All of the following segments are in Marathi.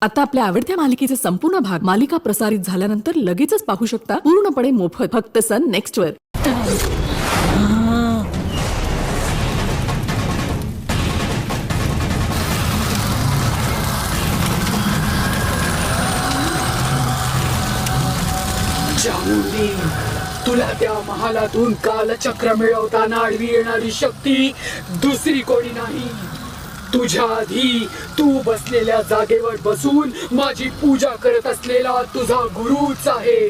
आता आपल्या आवडत्या मालिकेचे संपूर्ण भाग मालिका प्रसारित झाल्यानंतर लगेचच पाहू शकता पूर्णपणे मोफत फक्त सन नेक्स्ट वर. चामुंडी, तुला त्या महालातून कालचक्र मिळवताना आडवी येणारी शक्ती दुसरी कोणी नाही. तुझ्या आधी तू बसलेल्या जागेवर बसून माझी पूजा करत असलेला तुझा गुरुच आहे.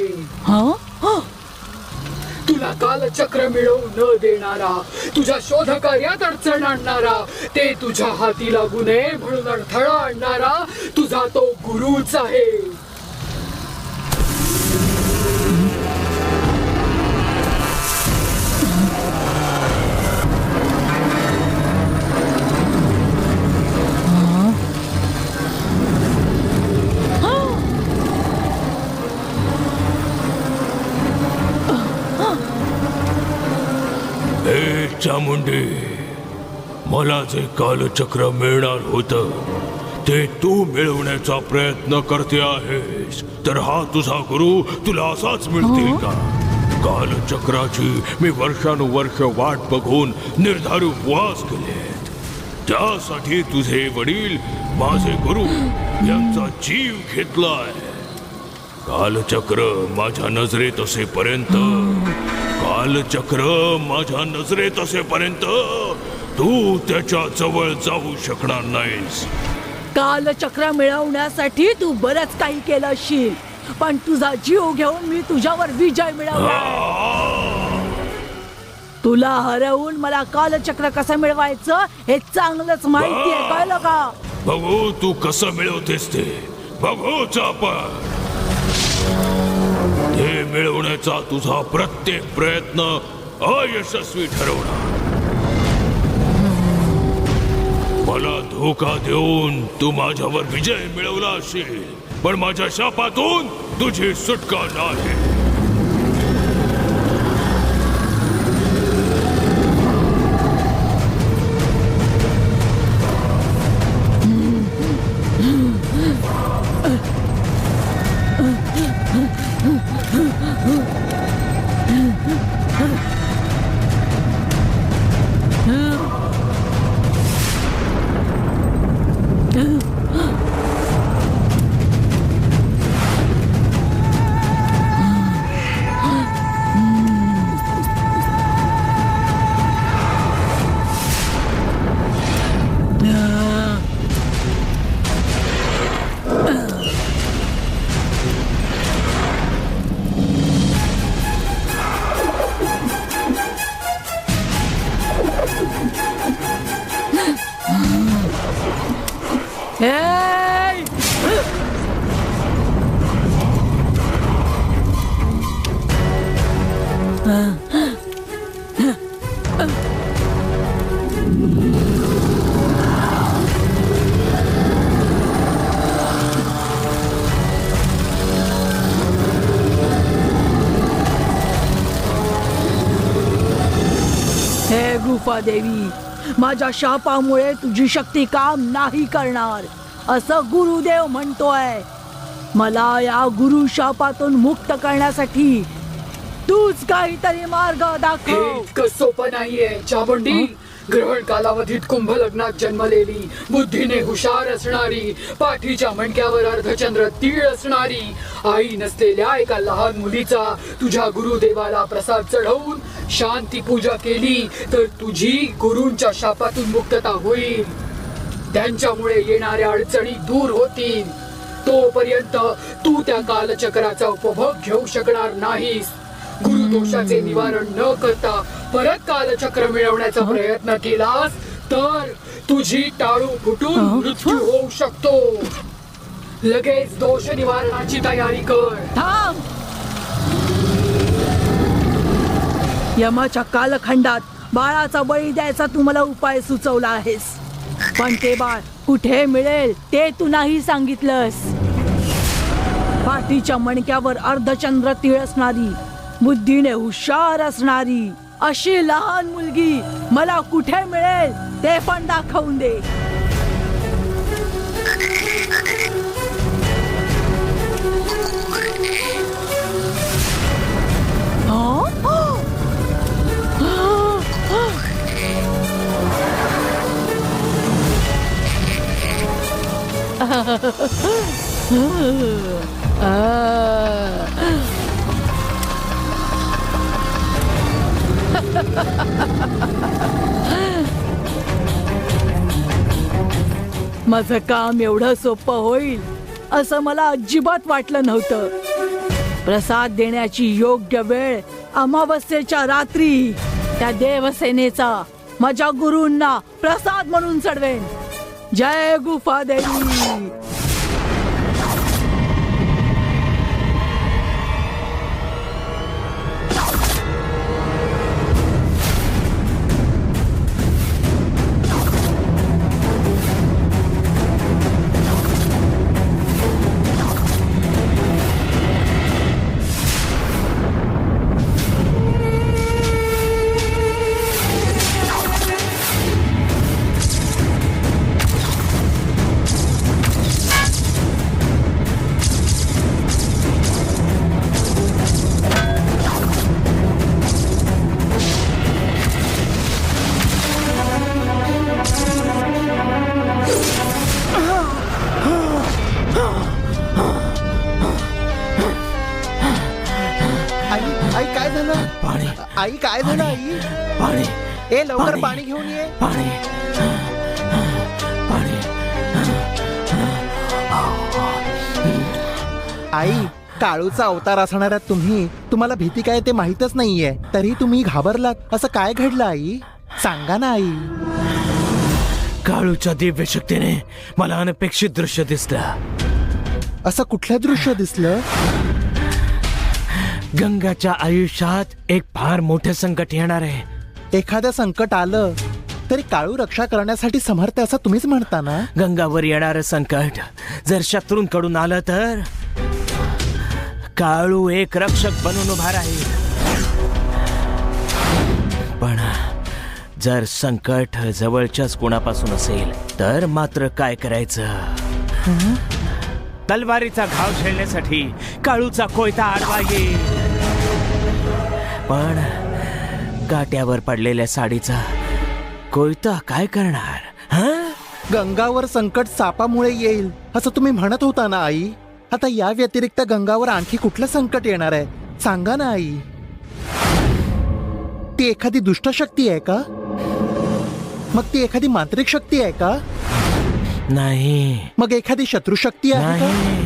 तुला कालचक्र मिळवून न देणारा, तुझ्या शोध कार्यात अडचण आणणारा, ते तुझ्या हाती लागू नये म्हणून अडथळा आणणारा तुझा तो गुरुच आहे. चामुंडे, मला जे कालचक्र मिळणार होतं ते तू मिळवण्याचा प्रयत्न करते आहेस, तर हा तुझा गुरु तुला असाच मिळतील का? कालचक्राची मी वर्षानुवर्ष वाट बघून निर्धार उपवास केलेत. त्यासाठी तुझे वडील माझे गुरु यांचा जीव घेतलाय. कालचक्र माझ्या नजरेत असेपर्यंत, कालचक्र माझ्या नजरेत असेपर्यंत तू त्याच्या जवळ जाऊ शकणार नाहीस. कालचक्र मिळवण्यासाठी तू बरंच काही केलं असशील, पण तुझा जीव घेऊन मी तुझ्यावर विजय मिळवला. तुला हरवून मला कालचक्र कसं मिळवायचं हे चांगलंच माहिती आहे, कळलं का? बघू तू कसं मिळवतेस ते, बघूच आपण. हे मिळवण्याचा तुझा प्रत्येक प्रयत्न अयशस्वी ठरवणार. मला धोका देऊन तू माझ्यावर विजय मिळवला असेल, पण माझ्या शापातून तुझी सुटका नाही. हे गुफा देवी, माझ्या शापामुळे तुझी शक्ती काम नाही करणार असं गुरुदेव म्हणतोय. मला या गुरु शापातून मुक्त करण्यासाठी तूच काहीतरी मार्ग दाखव. इतकं सोपं नाहीये चामुंडी. ग्रहण कालावधीत कुंभ लग्नात जन्मलेली, बुद्धीने हुशार असणारी, पाठीच्या मणक्यावर अर्धचंद्र तीळ असणारी, आई नसलेल्या एका लहान मुलीचा तुझ्या गुरुदेवाला प्रसाद चढवून शांती पूजा केली तर तुझी गुरूंच्या शापातून मुक्तता होईल. त्यांच्यामुळे येणाऱ्या अडचणी दूर होतील. तोपर्यंत तू त्या कालचक्राचा उपभोग घेऊ शकणार नाहीस. गुरुदोषाचे निवारण न करता परत कालचक्र मिळवण्याचा प्रयत्न केलास तर तुझी टाळू फुटून मृत्यू होऊ शकतो. लगेच दोष निवारणाची तयारी कर. थांब. यमाच्या कालखंडात बाळाचा बळी द्यायचा तू मला उपाय सुचवला आहेस, पण ते बाळ कुठे मिळेल ते तू नाही सांगितलंस. पाठीच्या मणक्यावर अर्धचंद्र तीळ असणारी, बुद्धीने हुशार असणारी अशी लहान मुलगी मला कुठे मिळेल ते पण दाखवून दे. माझं काम एवढं सोपं होईल असं मला अजिबात वाटलं नव्हतं. प्रसाद देण्याची योग्य वेळ अमावस्येच्या रात्री त्या देवसेनेचा माझ्या गुरूंना प्रसाद म्हणून चढवेन. जय गुफा देवी. आई काय झालं? पाणी आई काय झालं? आई पाणी ए लवकर पाणी. पाणी घेऊन ये. पाणी पाणी. आई काळूचा अवतार असणाऱ्या तुम्हाला भीती काय ते माहीतच नाहीये, तरी तुम्ही घाबरलात. असं काय घडलं आई? सांगा ना आई. काळूच्या दिव्य शक्तीने मला अनपेक्षित दृश्य दिसलं. असं कुठलं दृश्य दिसलं? गंगाच्या आयुष्यात एक फार मोठे संकट येणार आहे. एखादं संकट आलं तरी काळू रक्षा करण्यासाठी समर्थ असं तुम्हीच म्हणता ना? गंगावर येणारं संकट जर शत्रूंकडून आलं तर काळू एक रक्षक बनून उभा राहील. पण जर संकट जवळच्याच कोणापासून असेल तर मात्र काय करायचं? तलवारीचा घाव झेलण्यासाठी काळूचा कोयता आडवा येईल, पण काट्यावर पडलेल्या साडीचा कोयता काय करणार? हं? गंगावर संकट सापामुळे येईल असं तुम्ही म्हणत होता ना आई? आता या व्यतिरिक्त गंगावर आणखी कुठलं संकट येणार आहे? सांगा ना आई. ती एखादी दुष्ट शक्ती आहे का? मग ती एखादी मांत्रिक शक्ती आहे का? नाही मग एखादी शत्रू शक्ती आहे का? नाही.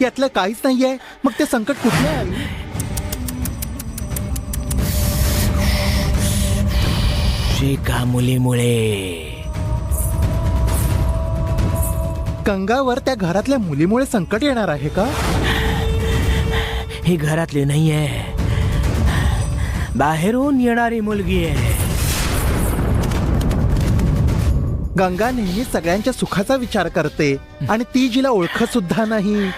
यातलं काहीच नाहीये. मग ते संकट कुठलं आहे आई? एका मुलीमुळे. गंगावर त्या घरातल्या मुलीमुळे संकट येणार आहे का? ही घरातली नाहीये, बाहेरून येणारी मुलगी आहे. गंगा नेहमी सगळ्यांच्या सुखाचा विचार करते आणि ती जिला ओळखत सुद्धा नाही,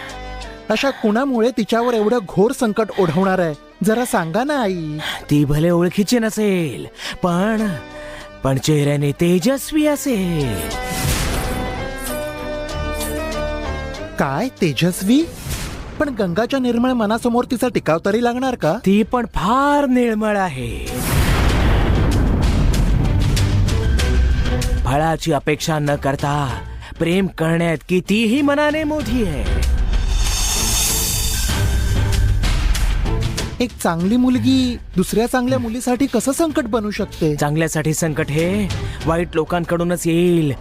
अशा कुणामुळे तिच्यावर एवढं घोर संकट ओढवणार आहे? जरा सांगा ना आई. ती भले ओळखीची नसेल, पण चेहऱ्याने तेजस्वी असेल. काय तेजस्वी? पण गंगाच्या निर्मळ मनासमोर तिचा टिकाव तरी लागणार का? ती पण फार निर्मळ आहे. फळाची अपेक्षा न करता प्रेम करण्यात कितीही मनाने मोठी आहे. एक चांगली मुलगी दुसऱ्या चांगल्या मुलीसाठी कसं संकट बनू शकते? चांगल्यासाठी संकट हे वाईट लोकांकडूनच येईल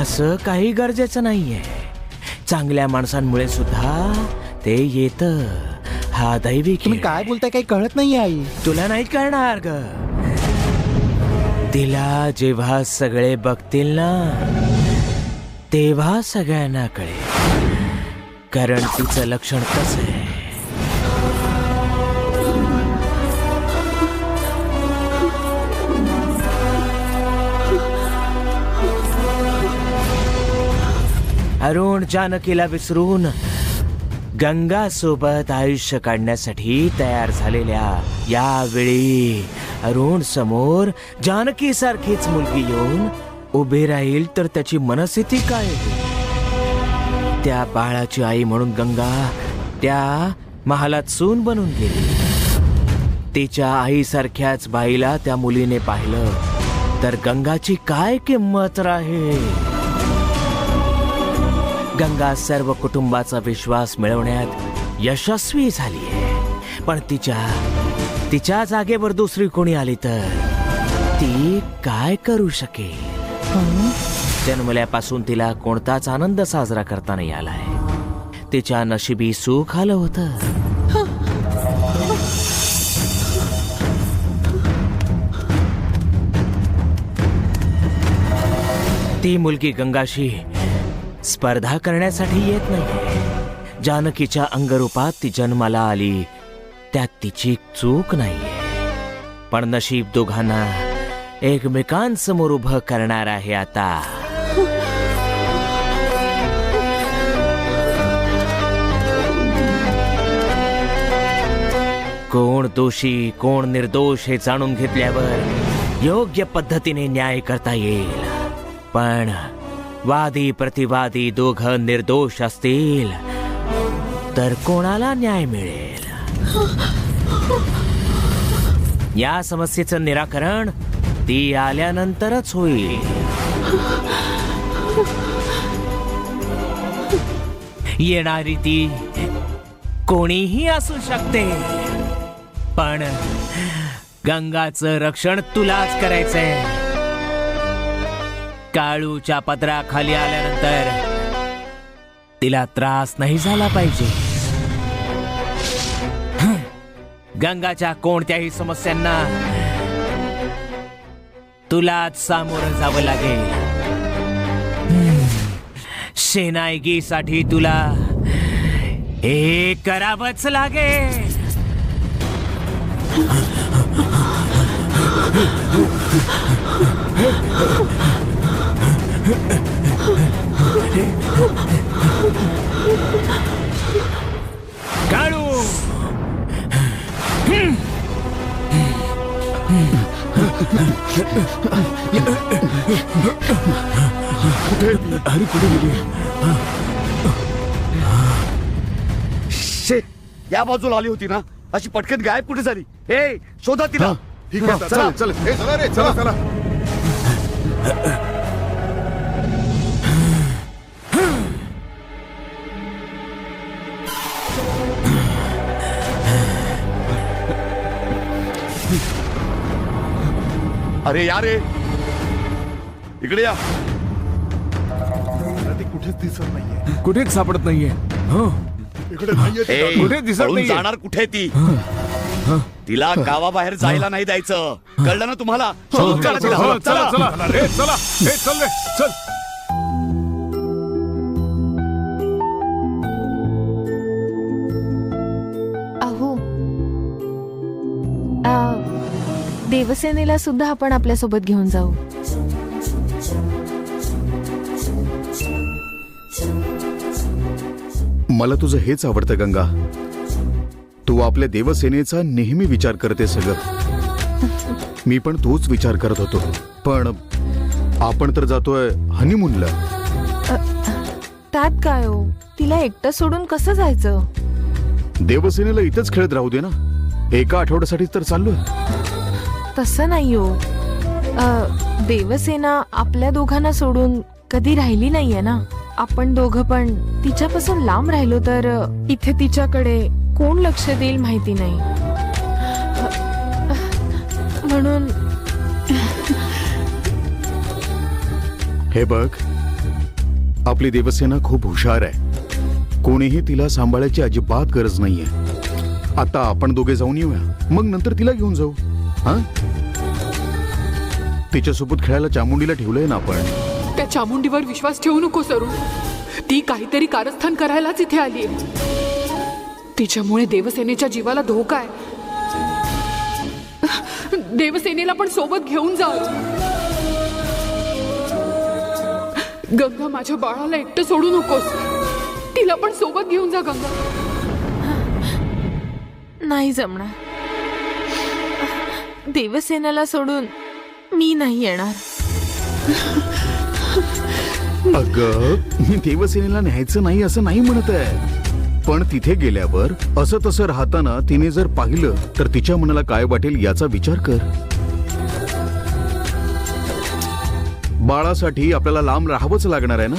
असं काही गरजेचं नाहीये. चांगल्या माणसांमुळे सुद्धा ते येतं. हा दैवी खेळ. तुम्ही काय बोलताय काही कळत नाही आई. तुला नाही कळणार ग. तिला जेव्हा सगळे बघतील ना तेव्हा सगळ्यांना कळेल, कारण तिचं लक्षण कसं आहे. अरुण जानकीला विसरून गंगा सोबत आयुष्य काढण्यासाठी तयार झालेल्या यावेळी अरुण समोर जानकी सारखीच मुलगी येऊन उभी राहील तर त्याची मनस्थिती काय होईल? त्या बाळाची आई म्हणून गंगा त्या महालात सून बनून गेली. तिच्या आईसारख्याच बाईला त्या मुलीने पाहिलं तर गंगाची काय किंमत राहील? गंगा सर्व कुटुंबाचा विश्वास मिळवण्यात यशस्वी झालीये, पण तिच्या जागेवर दुसरी कोणी आली तर ती काय करू शकेल? जन्मल्यापासून तिला कोणताच आनंद साजरा करता नाही आलाय. तिच्या नशिबी सुख आलं होतं. ती मुलगी गंगाशी स्पर्धा करण्यासाठी येत नाही. जानकीच्या अंगरूपात ती जन्माला आली, त्यात तिची चूक नाहीये. पण नशीब दोघांना एकमेकांसमोर उभं करणार आहे आता. कोण दोषी कोण निर्दोष हे जाणून घेतल्यावर योग्य पद्धतीने न्याय करता येईल. पण वादी प्रतिवादी दोघं निर्दोष असतील तर कोणाला न्याय मिळेल? या समस्येचं निराकरण ती आल्यानंतरच होईल. येणारी ती कोणीही असू शकते, पण गंगाचं रक्षण तुलाच करायचंय. काळूच्या पदराखाली आल्यानंतर तिला त्रास नाही झाला पाहिजे. गंगाच्या कोणत्याही समस्यांना तुलाच सामोरं जावं लागेल. शेनायगीसाठी तुला हे करावंच लागेल. काळू, शे, या बाजूला आली होती ना, अशी पटकन गायब कुठे झाली? ए, शोधा तिला. ठीक आहे, चला चला हे चला रे, चला चला. अरे या रे, इकडे या. ती कुठेच दिसत नाहीये. कुठेच सापडत नाहीये. इकडे नाहीये ती. ए, कुठे दिसत पळून नाहीये. जाणार कुठे ती? तिला गावाबाहेर जायला नाही द्यायचं, कळलं ना तुम्हाला? शोध काढा तिला. हो, चला चला हे चला हे चल रे चल. अहो, देवसेनेला सुद्धा आपण आपल्यासोबत घेऊन जाऊ. मला तुझं हेच आवडतं गंगा. तू आपल्या देवसेनेचा नेहमी विचार करते सगळं. मी पण तोच विचार करत होतो. पण आपण तर जातोय हनीमूनला. त्यात काय हो, तिला एकटं सोडून कसं जायचं? देवसेनेला इथंच खेळत राहू दे ना. एका आठवड्यासाठीच तर चाललोय. तसं नाही हो. देवसेना आपल्या दोघांना सोडून कधी राहिली नाहीये ना. आपण दोघं पण तिच्यापासून लांब राहिलो तर इथे तिच्याकडे कोण लक्ष देईल माहिती नाही. म्हणून हे बघ, आपली देवसेना खूप हुशार आहे. कोणीही तिला सांभाळायची अजिबात गरज नाहीये. आता आपण दोघे जाऊन येऊया, मग नंतर तिला घेऊन जाऊ. हा, तिच्यासोबत खेळायला चामुंडीला ठेवलंय ना आपण. त्या चामुंडीवर विश्वास ठेवू नको सरू. ती काहीतरी कारस्थान करायलाच इथे आली. तिच्यामुळे देवसेनेच्या जीवाला धोका आहे. देवसेनेला पण सोबत घेऊन जा. गंगा, माझ्या बाळाला एकटं सोडू नकोस. तिला पण सोबत घेऊन जा गंगा. नाही जमणार. देवसेनेला सोडून मी नाही येणार. अगं, मी देवसेनेला न्यायचं नाही असं नाही म्हणत आहे. पण तिथे गेल्यावर असं तसं राहताना तिने जर पाहिलं तर तिच्या मनाला काय वाटेल याचा विचार कर. बाळासाठी आपल्याला लांब राहावंच लागणार आहे ना.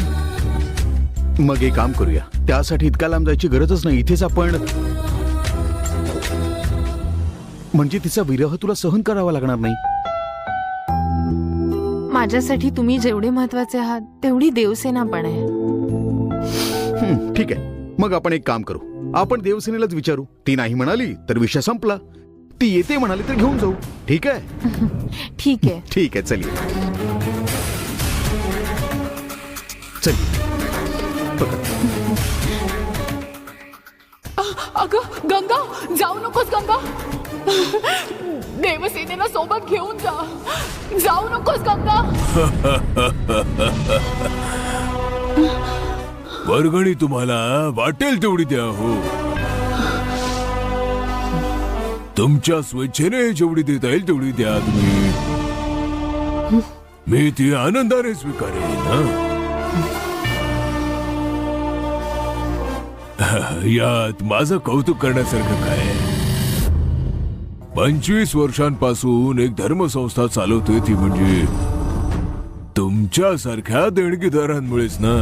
मग एक काम करूया, त्यासाठी इतका लांब जायची गरजच नाही. इथेच आपण, म्हणजे तिचा विरह तुला सहन करावा लागणार नाही. माझ्यासाठी तुम्ही जेवढे महत्वाचे आहात तेवढी देवसेना पण आहे. ठीक आहे, मग आपण एक काम करू, आपण देवसेनेलाच विचारू. ती नाही म्हणाली तर विषय संपला. ती येते म्हणाली तर घेऊन जाऊ. ठीक आहे? ठीक आहे. ठीक आहे, चलिए चलिए. अगं गंगा, जाऊ नकोस गंगा. देवसेनेला सोबत घेऊन जा. जाऊ नकोस गंगा. वर्गणी तुम्हाला वाटेल तेवढी द्या. हो, तुमच्या स्वेच्छेने जेवढी देता येईल तेवढी द्या तुम्ही. मी ती आनंदाने स्वीकारेन. यात माझं कौतुक करण्यासारखं काय? 25 वर्षांपासून एक धर्मसंस्था चालवते, ती म्हणजे तुमच्यासारख्या देणगीदारांमुळेच ना.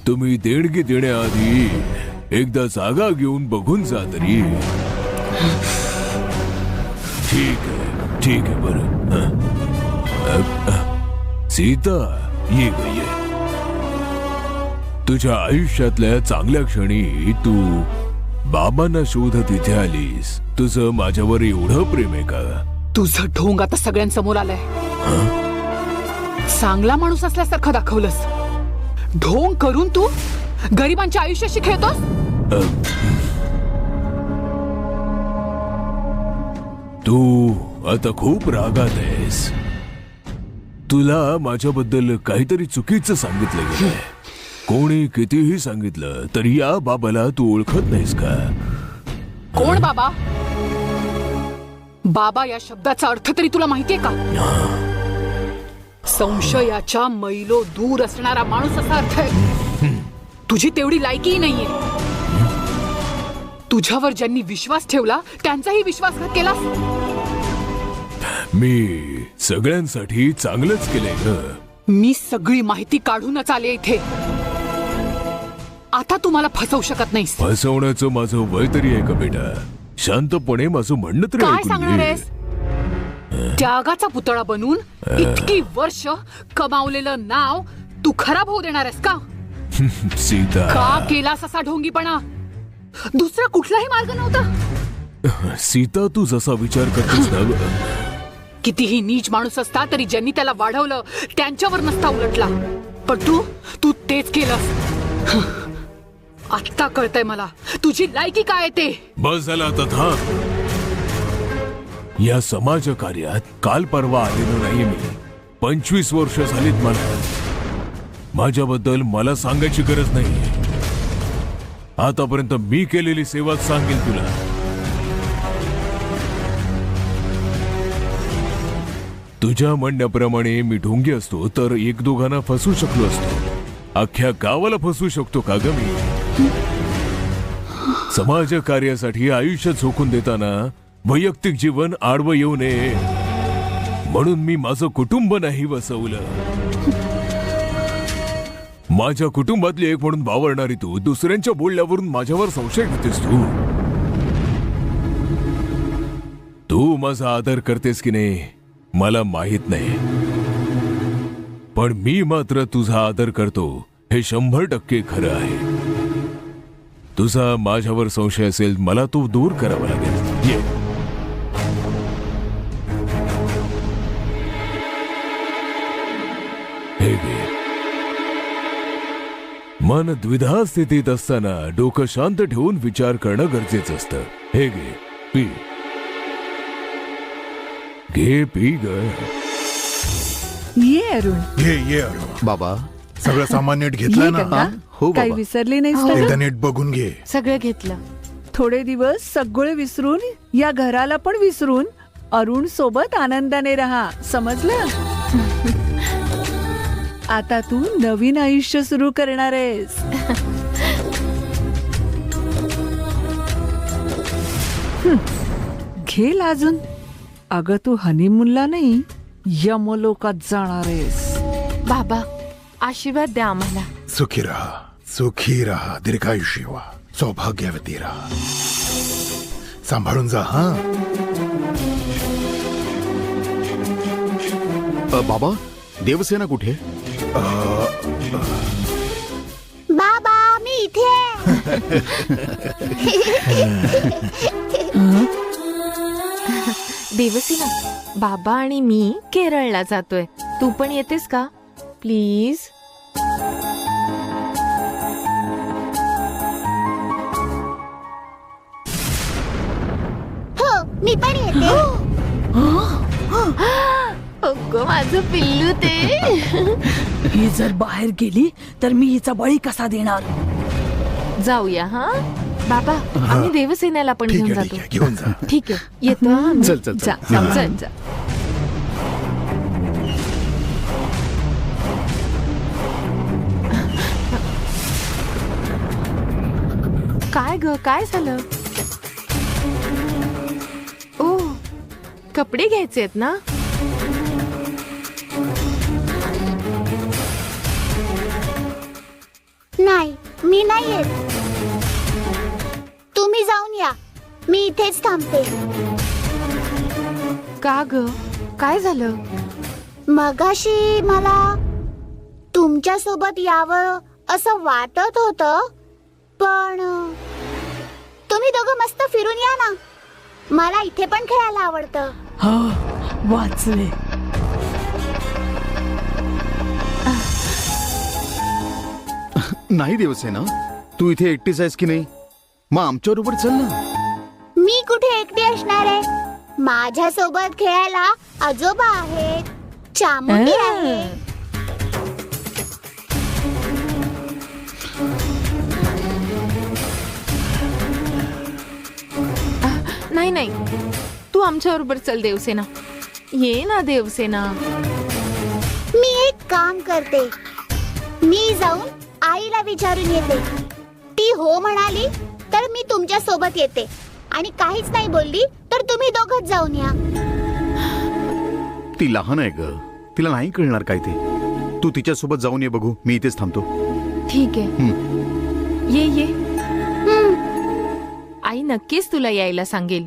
तुम्ही देणगी देण्याआधी एकदा जागा घेऊन बघून जा तरी. ठीक आहे बरं. सीता, ये गई. तुझ्या आयुष्यातल्या चांगल्या क्षणी तू बाबांना शोधत इथे आलीस. तुझं माझ्यावर एवढं प्रेम आहे का? तुझं ढोंग आता सगळ्यांसमोर आलंय. चांगला माणूस असल्यासारखं दाखवलंस. ढोंग करून तू गरिबांच्या आयुष्याशी खेळतोस. तू आता खूप रागात आहेस. तुला माझ्याबद्दल काहीतरी चुकीचं सांगितलं गेलंय. कोणी कितीही सांगितलं तरी या बाबाला तू ओळखत नाहीस का? कोण बाबा? बाबा या शब्दाचा अर्थ तरी तुला माहितीये का? संशयाच्या मैलो दूर असणारा माणूस असा अर्थ आहे. तुझी तेवढी लायकीही नाहीये. तुझ्यावर ज्यांनी विश्वास ठेवला त्यांचाही विश्वासघात केलास. मी सगळ्यांसाठी चांगलंच केलंय ग. मी सगळी माहिती काढूनच आले इथे. आता तू मला फसवू शकत नाहीस. फसवण्याचं माझं वय तरी आहे का बेटा? शांतपणे माझं म्हणणं तरी काय ऐकून सांगणार घे. आहेस? त्यागाचा पुतळा बनून इतकी वर्ष कमावलेलं नाव तू खराब होऊ देणार आहेस का? सीता, का केलास असा ढोंगीपणा? दुसरा कुठलाही मार्ग नव्हता. सीता, तू जसा विचार करतेस ना, कितीही नीच माणूस असता तरी ज्यांनी त्याला वाढवलं त्यांच्यावर नसता उलटला. पण तू तेच केलंस. आत्ता कळतंय मला तुझी लायकी काय ते. बस झालं आता, थांब. या समाज कार्यात काल परवा आलेलो नाही मी. 25 वर्ष झालीत मला. माझ्याबद्दल मला सांगायची गरज नाही. आतापर्यंत मी केलेली सेवाच सांगेल तुला. तुझ्या म्हणण्याप्रमाणे मी ढोंगी असतो तर एक दोघांना फसू शकलो असतो. अख्ख्या गावाला फसवू शकतो का ग मी? समाज कार्यासाठी आयुष्य झोकून देताना वैयक्तिक जीवन आडवं येऊ नये म्हणून मी माझं कुटुंब नाही वसवलं. माझ्या कुटुंबातली एक म्हणून वावरणारी तू दुसऱ्यांच्या बोलण्यावरून माझ्यावर संशय घेतेस. तू माझा आदर करतेस की नाही मला माहित नाही, पण मी मात्र तुझा आदर करतो हे 100% खरं आहे. तुझा माझ्यावर संशय असेल, मला तो दूर करावा लागेल. ये. हे घे. मन द्विधा स्थितीत असताना डोकं शांत ठेवून विचार करणं गरजेचं असतं. हे घे, पी. घे, पी ग. ये अरुण, ये अरुण. बाबा, सगळं सामान नीट घेतलं ये ना? गंगा. हो काही बाबा. विसरली नाहीस हो. का एकदा ग? नीट बघून घे. सगळं घेतलं. थोडे दिवस सगळे विसरून या घराला पण विसरून अरुण सोबत आनंदाने राहा, समजलं? आता तू नवीन आयुष्य सुरू करणार आहेस. घे लाजून. अगं तू हनीमूनला नाही यमलोकात जाणार आहेस. बाबा आशीर्वाद द्या आम्हाला. सुखी राहा दीर्घायुषी व्हा सौभाग्यवती राहा. सांभाळून जा हा. बाबा देवसेना कुठे? बाबा मी इथे देवसेना, बाबा आणि मी केरळला जातोय. तू पण येतेस का प्लीज? हो मी पण येते. अगं माझं पिल्लू ते. ही जर बाहेर गेली तर मी हिचा बळी कसा देणार. जाऊया हा बाबा. आम्ही देवसेनेला पण ठीक घेऊन आहे जातो. घेऊन जा. ठीक आहे येतो हा आम्ही. चल, चल, चल. जा, चल, जा. काय ग काय झालं? ओ कपडे घ्यायचे आहेत ना? नाही मी नाही येत. तुम्ही जाऊन या मी इथेच थांबते. का ग काय झालं? मगाशी मला तुमच्या सोबत यावं असं वाटत होतं पण तुम्ही दोघं मस्त फिरून या ना. मला इथे पण खेळायला आवडतं. वाचले. नाही देवसेना, तू इथे एकटीच आहेस की नाही? मग आमच्याबरोबर चल ना. मी कुठे एकटी असणार आहे. माझ्या सोबत खेळायला आजोबा आहेत, चामुंडी आहे. नाही नाही तू आमच्या बरोबर चल देवसेना. ये ना देवसेना. मी एक काम करते. मी जाऊन आईला विचारून येते. ती हो म्हणाली तर मी तुमच्या सोबत येते आणि काहीच नाही बोलली तर तुम्ही दोघंच जाऊन या. ती लहान आहे ग, तिला नाही कळणार काय ते. तू तिच्या सोबत जाऊन ये बघू. मी इथेच थांबतो. ठीक आहे ये. आई नक्कीच तुला यायला सांगेल.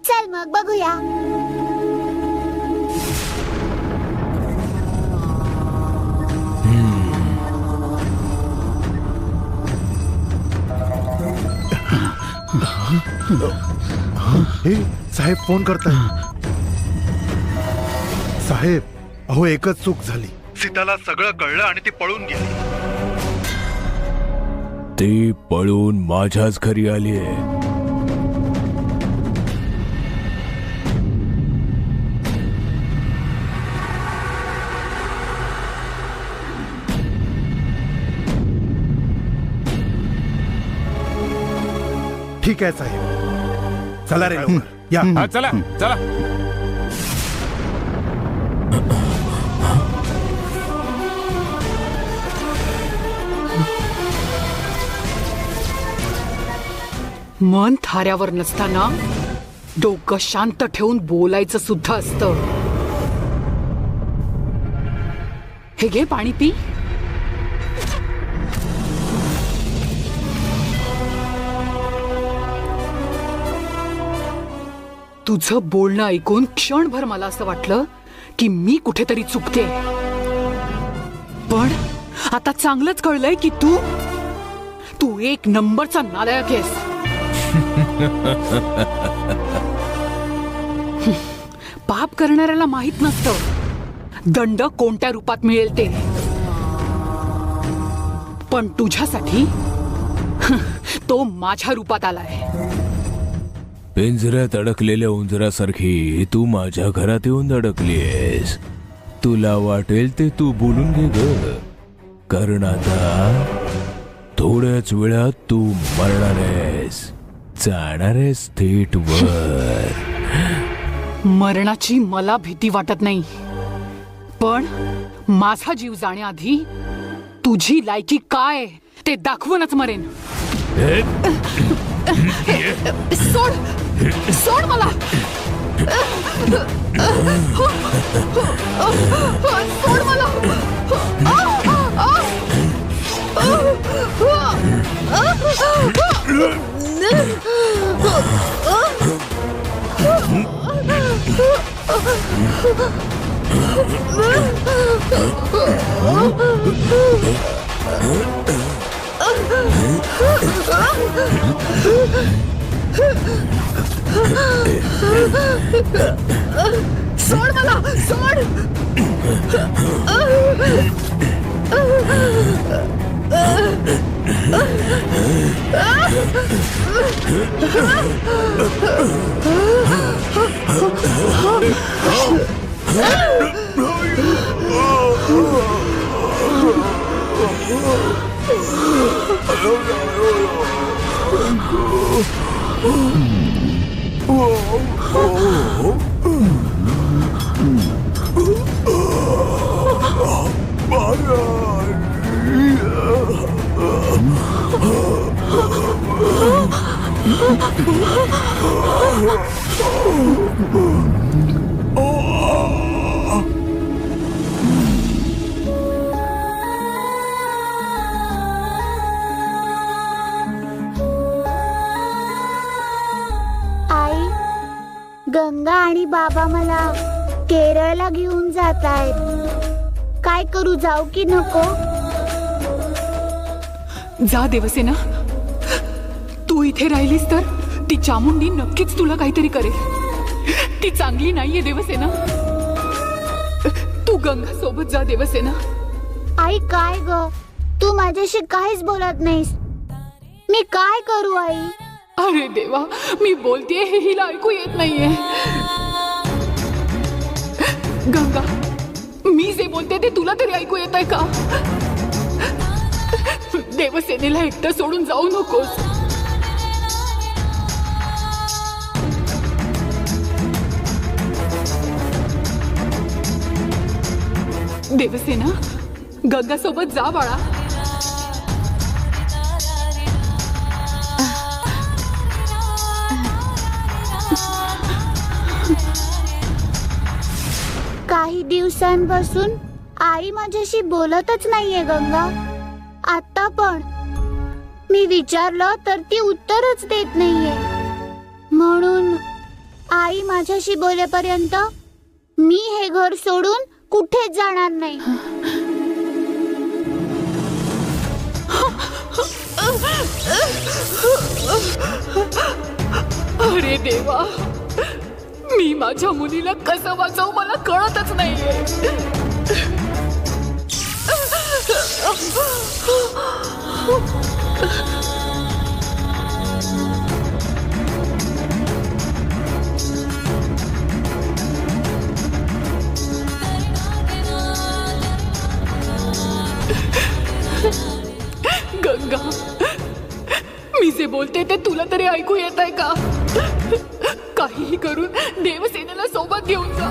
चल मग बघूया. हे साहेब फोन करताय. साहेब अहो एकच चूक झाली. सीताला सगळं कळलं आणि ती पळून गेली. ती पळून माझ्याच घरी आली आहे. ठीक आहे साहेब. चला रे लवकर. या चला चला. मन थाऱ्यावर नसताना डोकं शांत ठेवून बोलायचं सुद्धा असतं. हे घे पाणी पी. तुझं बोलणं ऐकून क्षणभर मला असं वाटलं की मी कुठेतरी चुकते. पण आता चांगलंच कळलंय की तू एक नंबरचा नालायक आहेस. पाप करणाऱ्याला माहित नसतं दंड कोणत्या रूपात मिळेल ते. पण तुझ्यासाठी तो माझ्या रूपात आलाय. पिंजऱ्यात अडकलेल्या उंजरासारखी तू माझ्या घरात येऊन अडकलीस. तुला वाटेल ते तू बोलून घे ग. कारण आता थोड्याच वेळात तू मरणार आहेस. जाणार आहेस थेट वर. मरणाची मला भीती वाटत नाही, पण माझा जीव जाण्याआधी तुझी लायकी काय ते दाखवूनच मरेन. सोड सोड मला. सोड मला. सोड मला, सोड. आई, गंगा आणि बाबा मला केरळला घेऊन जात आहेत. काय करू, जाऊ की नको? जा देवसेना. तू इथे राहिलीस तर ती चामुंडी नक्कीच तुला काहीतरी करेल. ती चांगली नाहीये देवसेना. तू गंगा सोबत जा देवसेना. आई काय ग, तू माझ्याशी काहीच बोलत नाहीस. मी काय करू आई? अरे देवा, मी बोलतेय हे हिला ऐकू येत नाहीये. गंगा, मी जे बोलते ते तुला तरी ऐकू येत आहे का? देवसेनेला एकटं सोडून जाऊ नकोस. देवसेना, गंगा सोबत जा बाळा. काही दिवसांपासून आई माझ्याशी बोलतच नाहीये गंगा. आता पण मी विचारलं तर ती उत्तरच देत नाहीये. म्हणून आई माझ्याशी बोलेपर्यंत मी हे घर सोडून कुठेच जाणार नाही. अरे देवा, मी माझ्या मुलीला कसं वाचवू मला कळतच नाहीये. गंगा, मी जे बोलते ते तुला तरी ऐकू येत आहे का? काहीही करून देवसेनेला सोबत घेऊन जा.